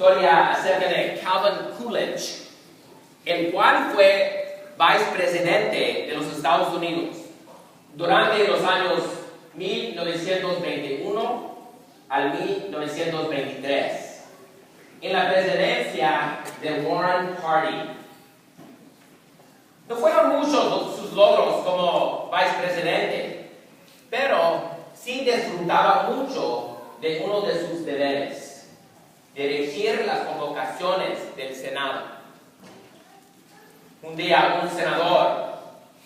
historia acerca de Calvin Coolidge, el cual fue vicepresidente de los Estados Unidos durante los años 1921 al 1923, en la presidencia de Warren Harding. No fueron muchos sus logros como vicepresidente, pero sí disfrutaba mucho de uno de sus deberes: dirigir las convocaciones del Senado. Un día, un senador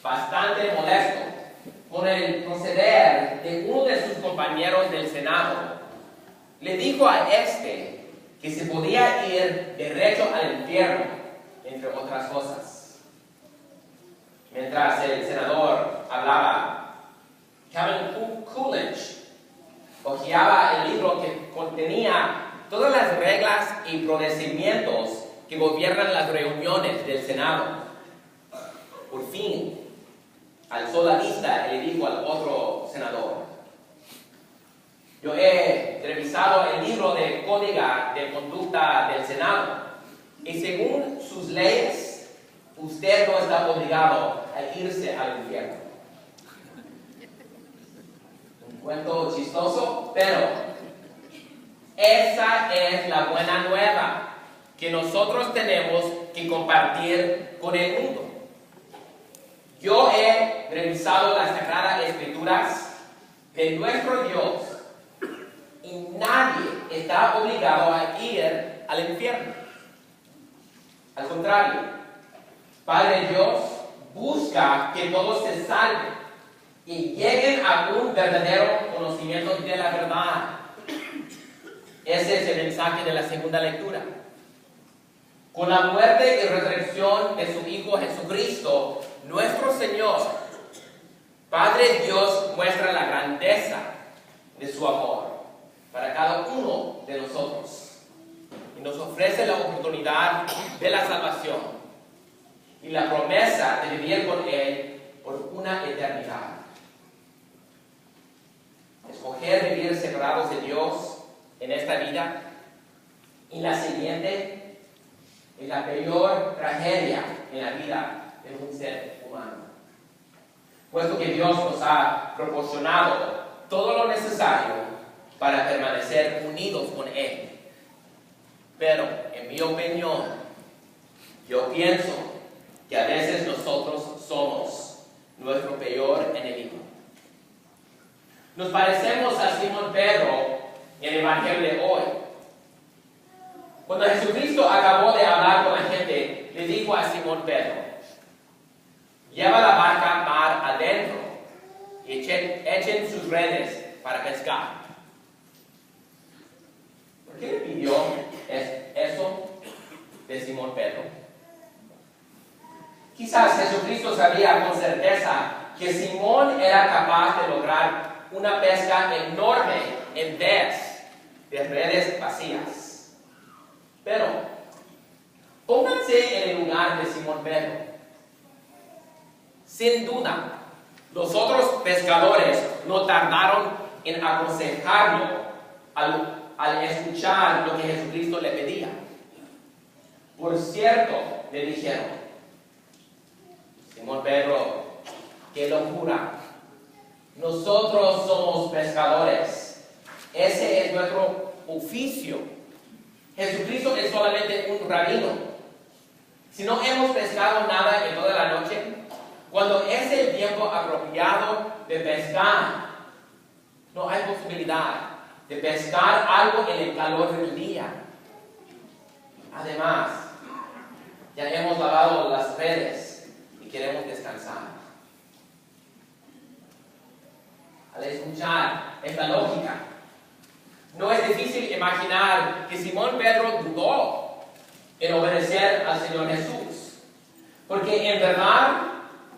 bastante molesto con el proceder de uno de sus compañeros del Senado, le dijo a este que se podía ir derecho al infierno, entre otras cosas. Mientras el senador hablaba, Calvin Coolidge hojeaba el libro que contenía todas las reglas y procedimientos que gobiernan las reuniones del Senado. Por fin, alzó la vista y le dijo al otro senador: yo he revisado el libro de Código de Conducta del Senado y según sus leyes, usted no está obligado a irse al infierno. Un cuento chistoso, pero esa es la buena nueva que nosotros tenemos que compartir con el mundo. Yo he revisado las Sagradas Escrituras de nuestro Dios y nadie está obligado a ir al infierno. Al contrario, Padre Dios busca que todos se salven y lleguen a un verdadero conocimiento de la verdad. Ese es el mensaje de la segunda lectura. Con la muerte y resurrección de su Hijo Jesucristo, nuestro Señor, Padre Dios muestra la grandeza de su amor para cada uno de nosotros y nos ofrece la oportunidad de la salvación y la promesa de vivir con Él por una eternidad. Escoger vivir separados de Dios en esta vida y la siguiente es la peor tragedia en la vida de un ser humano, puesto que Dios nos ha proporcionado todo lo necesario para permanecer unidos con Él. Pero, en mi opinión, yo pienso que a veces nosotros somos nuestro peor enemigo. Nos parecemos a Simón Pedro en el Evangelio de hoy. Cuando Jesucristo acabó de hablar con la gente, le dijo a Simón Pedro: lleva la barca mar adentro y echen sus redes para pescar. ¿Por qué le pidió eso de Simón Pedro? Quizás Jesucristo sabía con certeza que Simón era capaz de lograr una pesca enorme en vez de redes vacías. Pero pónganse en el lugar de Simón Pedro. Sin duda, los otros pescadores no tardaron en aconsejarlo al escuchar lo que Jesucristo le pedía. Por cierto, le dijeron: Simón Pedro, qué locura. Nosotros somos pescadores. Ese es nuestro oficio. Jesucristo es solamente un rabino. Si no hemos pescado nada en toda la noche, cuando es el tiempo apropiado de pescar, no hay posibilidad de pescar algo en el calor del día. Además, ya hemos lavado las redes y queremos descansar. Al escuchar esta lógica, no es difícil imaginar que Simón Pedro dudó en obedecer al Señor Jesús, porque en verdad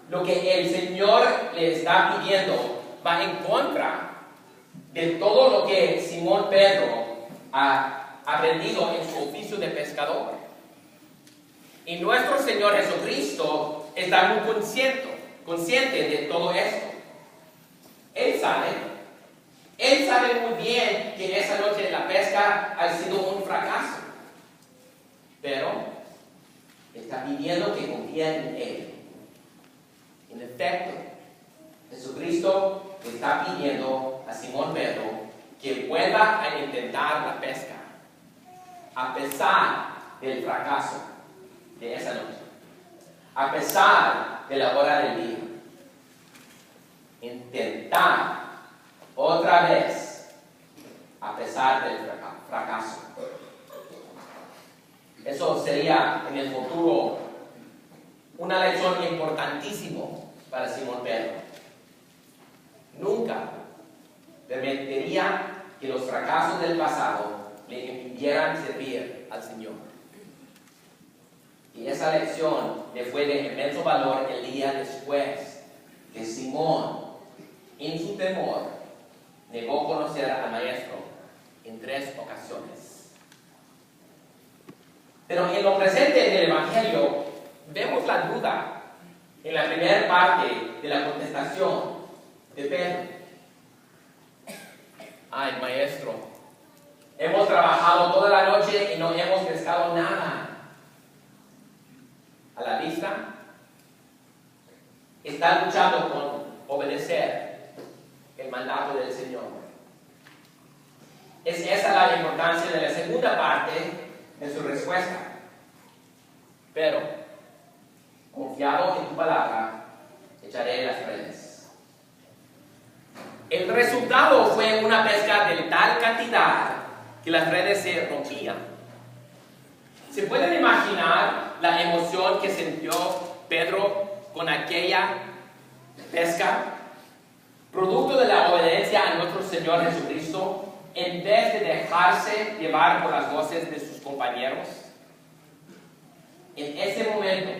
lo que el Señor le está pidiendo va en contra de todo lo que Simón Pedro ha aprendido en su oficio de pescador. Y nuestro Señor Jesucristo está muy consciente de todo esto. Él sabe muy bien que esa noche la pesca ha sido un fracaso. pero está pidiendo que confíen en Él. En efecto, Jesucristo está pidiendo a Simón Pedro que vuelva a intentar la pesca, a pesar del fracaso de esa noche, a pesar de la hora del día. Intentar otra vez, a pesar del fracaso. Eso sería en el futuro una lección importantísima para Simón Pedro. Nunca permitiría que los fracasos del pasado le impidieran servir al Señor. Y esa lección le fue de inmenso valor el día después que Simón, en su temor, negó conocer al Maestro en 3 ocasiones. Pero en lo presente del Evangelio vemos la duda en la primera parte de la contestación de Pedro. Ay, Maestro, hemos trabajado toda la noche y no hemos pescado nada. A la vista, está luchando con obedecer el mandato del Señor. Es esa la importancia de la segunda parte de su respuesta. Pero, confiado en tu palabra, echaré las redes. El resultado fue una pesca de tal cantidad que las redes se rompían. ¿Se pueden imaginar la emoción que sintió Pedro con aquella pesca? Producto de la obediencia a nuestro Señor Jesucristo, en vez de dejarse llevar por las voces de sus compañeros. En ese momento,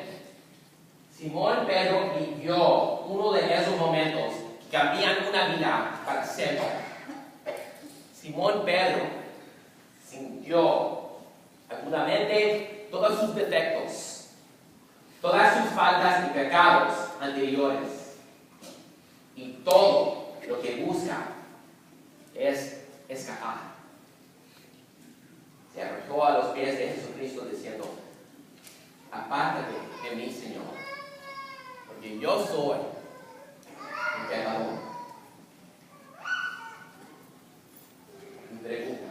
Simón Pedro vivió uno de esos momentos que cambian una vida para siempre. Simón Pedro sintió agudamente todos sus defectos, todas sus faltas y pecados anteriores, y todo lo que busca es escapar. Se arrojó a los pies de Jesucristo diciendo: apártate de mí, Señor, porque yo soy un pecador. Mi pregunta: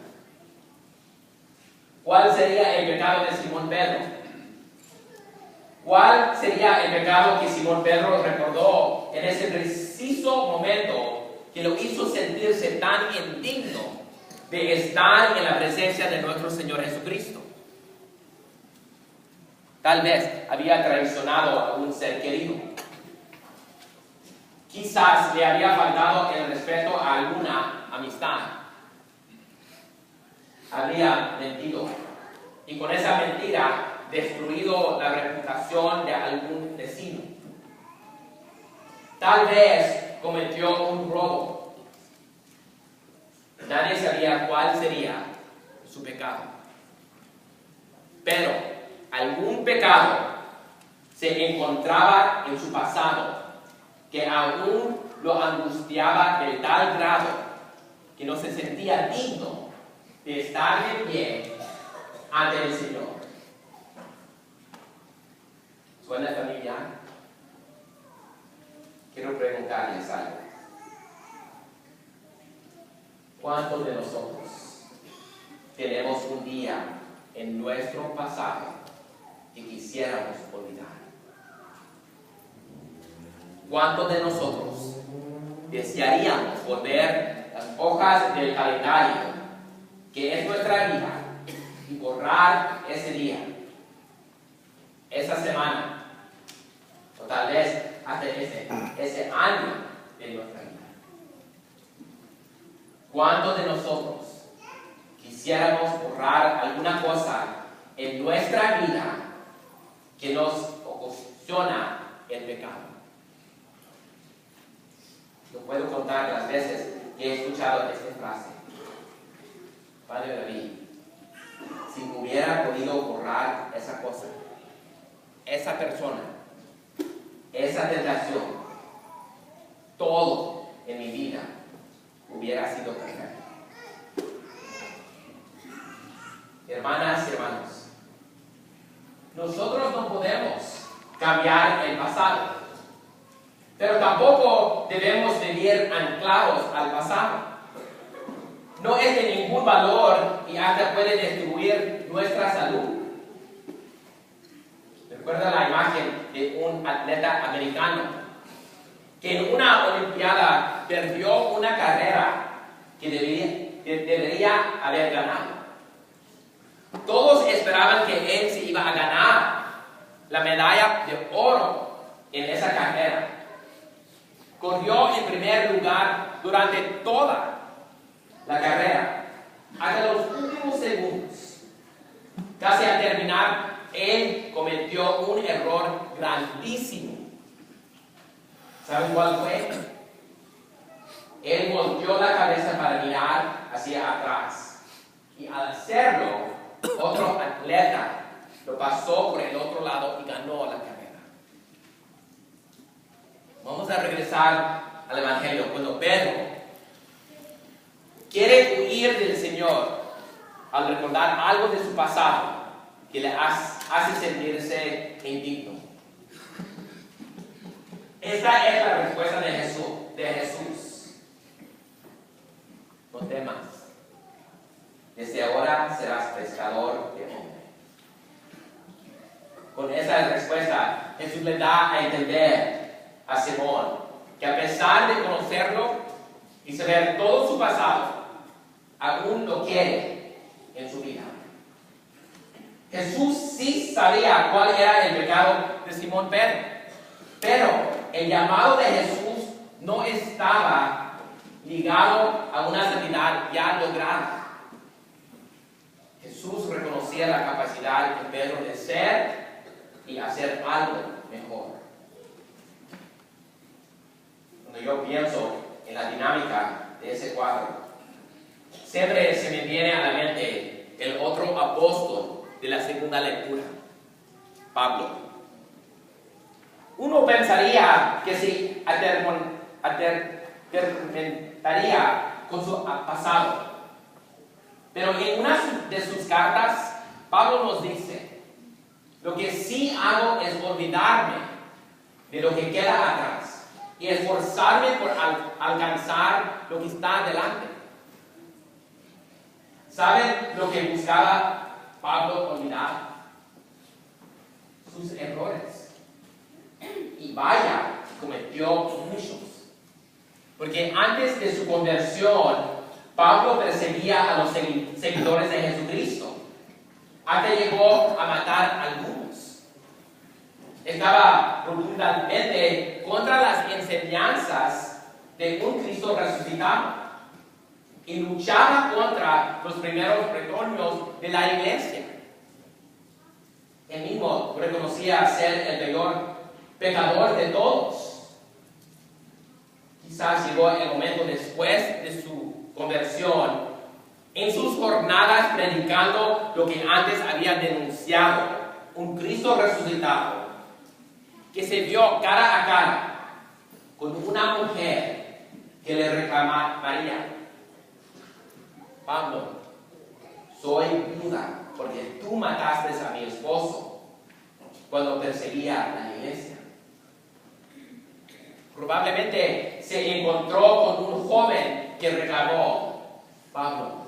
¿cuál sería el pecado de Simón Pedro? ¿Cuál sería el pecado que Simón Pedro recordó en ese preciso momento que lo hizo sentirse tan indigno de estar en la presencia de nuestro Señor Jesucristo? Tal vez había traicionado a un ser querido. Quizás le había faltado el respeto a alguna amistad. Había mentido y con esa mentira destruido la reputación de algún vecino. Tal vez cometió un robo. Nadie sabía cuál sería su pecado. Pero algún pecado se encontraba en su pasado que aún lo angustiaba de tal grado que no se sentía digno de estar de pie ante el Señor. ¿Suena familiar? Quiero preguntarles algo. ¿Cuántos de nosotros tenemos un día en nuestro pasado que quisiéramos olvidar? ¿Cuántos de nosotros desearíamos volver las hojas del calendario que es nuestra vida y borrar ese día, esa semana, o tal vez hasta ese año de nuestra vida? ¿Cuántos de nosotros quisiéramos borrar alguna cosa en nuestra vida que nos ocasiona el pecado? Yo puedo contar las veces que he escuchado esta frase: Padre David, si hubiera podido borrar esa cosa, esa persona, esa tentación, todo en mi vida hubiera sido perfecto. Hermanas y hermanos, pasado. Pero tampoco debemos vivir anclados al pasado. No es de ningún valor y hasta puede destruir nuestra salud. Recuerda la imagen de un atleta americano que en una olimpiada perdió una carrera que debería haber ganado. Todos esperaban que él se iba a ganar la medalla de oro en esa carrera. Corrió en primer lugar durante toda la carrera, hasta los últimos segundos. Casi al terminar, él cometió un error grandísimo. ¿Saben cuál fue? Él volteó la cabeza para mirar hacia atrás. Y al hacerlo, otro atleta lo pasó por el otro lado y ganó la carrera. Vamos a regresar al Evangelio. Cuando Pedro quiere huir del Señor al recordar algo de su pasado que le hace sentirse indigno. Esta es la respuesta de Jesús. No temas. Desde ahora serás pescador de hombres. Con esa respuesta, Jesús le da a entender a Simón que a pesar de conocerlo y saber todo su pasado, aún lo quiere en su vida. Jesús sí sabía cuál era el pecado de Simón Pedro, pero el llamado de Jesús no estaba ligado a una santidad ya lograda. Jesús reconocía la capacidad de Pedro de ser y hacer algo mejor. Cuando yo pienso en la dinámica de ese cuadro, siempre se me viene a la mente el otro apóstol de la segunda lectura, Pablo. Uno pensaría que se atormentaría con su pasado, pero en una de sus cartas, Pablo nos dice: lo que sí hago es olvidarme de lo que queda atrás y esforzarme por alcanzar lo que está delante. ¿Saben lo que buscaba Pablo olvidar? Sus errores. Y vaya, cometió muchos. Porque antes de su conversión, Pablo perseguía a los seguidores de Jesucristo. Hasta llegó a matar a algunos. Estaba rotundamente contra las enseñanzas de un Cristo resucitado y luchaba contra los primeros retoños de la iglesia. Él mismo reconocía ser el peor pecador de todos. Quizás llegó el momento después de su conversión, en sus jornadas predicando lo que antes había denunciado, un Cristo resucitado, que se vio cara a cara con una mujer que le reclamaría: Pablo, soy viuda porque tú mataste a mi esposo cuando perseguía a la iglesia. Probablemente se encontró con un joven que reclamó: Pablo,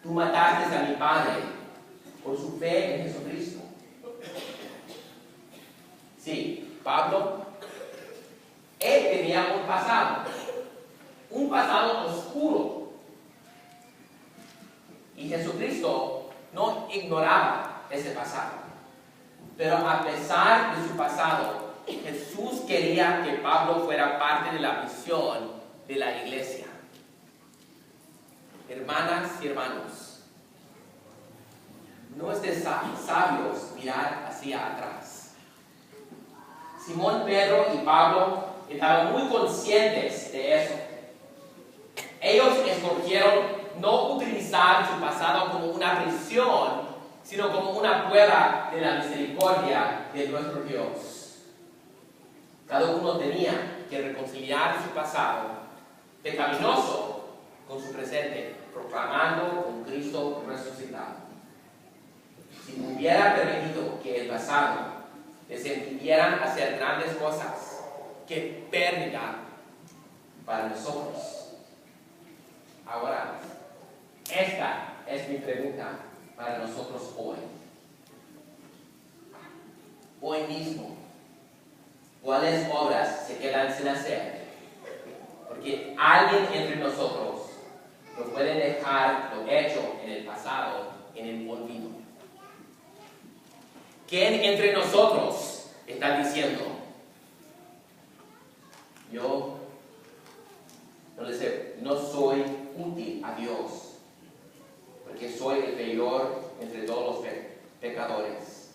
tú mataste a mi padre por su fe en Jesucristo. Sí, Pablo, él tenía un pasado oscuro. Y Jesucristo no ignoraba ese pasado. Pero a pesar de su pasado, Jesús quería que Pablo fuera parte de la misión de la iglesia. Hermanas y hermanos, no es de sabios mirar hacia atrás. Simón Pedro y Pablo estaban muy conscientes de eso. Ellos escogieron no utilizar su pasado como una prisión, sino como una prueba de la misericordia de nuestro Dios. Cada uno tenía que reconciliar su pasado pecaminoso con su presente, proclamando un Cristo resucitado. Si hubiera permitido que el pasado les impidieran hacer grandes cosas. ¡Qué pérdida para nosotros! Ahora, esta es mi pregunta para nosotros hoy. Hoy mismo, ¿cuáles obras se quedan sin hacer? Porque alguien entre nosotros no puede dejar lo hecho en el pasado en el olvido. ¿Quién entre nosotros está diciendo: yo no soy útil a Dios porque soy el peor entre todos los pecadores?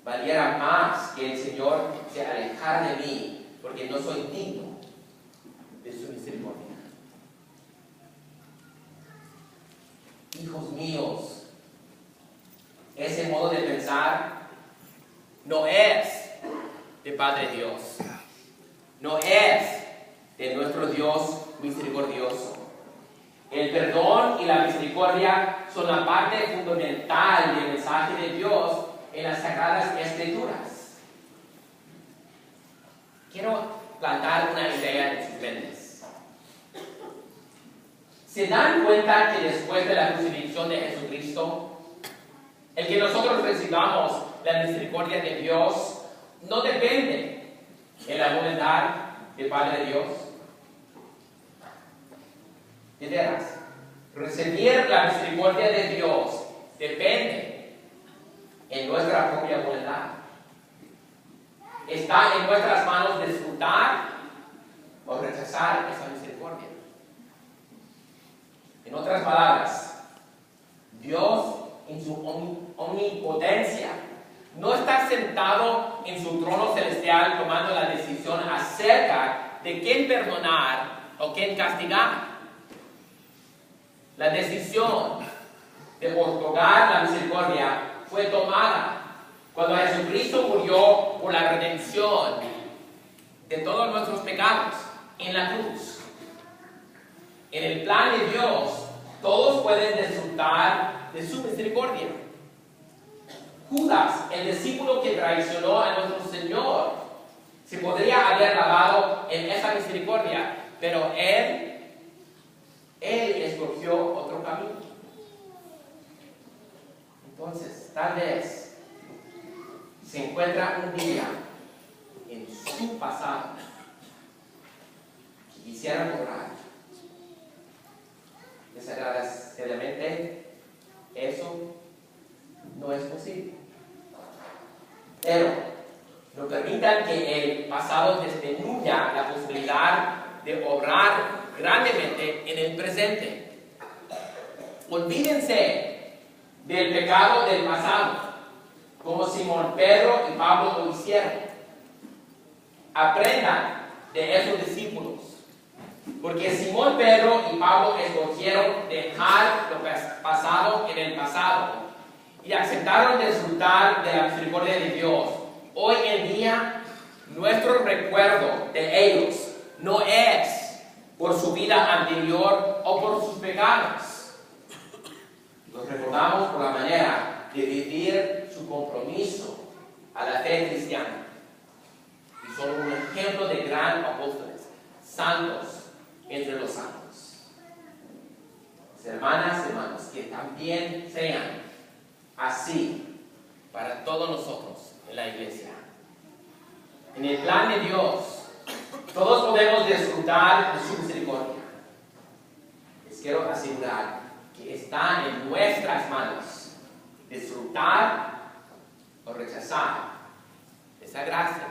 Valiera más que el Señor se alejara de mí porque no soy digno de su misericordia. Hijos míos, ese modo de pensar no es de Padre Dios, no es de nuestro Dios misericordioso. El perdón y la misericordia son la parte fundamental del mensaje de Dios en las Sagradas Escrituras. Quiero plantar una idea en sus mentes. ¿Se dan cuenta que después de la crucifixión de Jesucristo, el que nosotros recibamos la misericordia de Dios no depende de la voluntad del Padre Dios? De veras, recibir la misericordia de Dios depende en nuestra propia voluntad. Está en nuestras manos disfrutar o rechazar esa misericordia. En otras palabras, Dios en su omnipotencia no está sentado en su trono celestial tomando la decisión acerca de quién perdonar o quién castigar. La decisión de otorgar la misericordia fue tomada cuando Jesucristo murió por la redención de todos nuestros pecados en la cruz. En el plan de Dios, todos pueden disfrutar de su misericordia. Judas, el discípulo que traicionó a nuestro Señor, se podría haber lavado en esa misericordia, pero él escogió otro camino. Entonces, tal vez se encuentra un día en su pasado que quisiera borrar. Desagradablemente, eso no es posible. Pero no permitan que el pasado disminuya la posibilidad de obrar grandemente en el presente. Olvídense del pecado del pasado, como Simón Pedro y Pablo lo hicieron. Aprendan de esos discípulos, porque Simón Pedro y Pablo escogieron dejar lo pasado en el pasado y aceptaron disfrutar de la misericordia de Dios. Hoy en día, nuestro recuerdo de ellos no es por su vida anterior o por sus pecados. Los recordamos por la manera de vivir su compromiso a la fe cristiana. Y son un ejemplo de gran apóstoles, santos entre los santos. Hermanas y hermanos, que también sean así para todos nosotros en la iglesia. En el plan de Dios, todos podemos disfrutar de su misericordia. Les quiero asegurar que está en nuestras manos disfrutar o rechazar esa gracia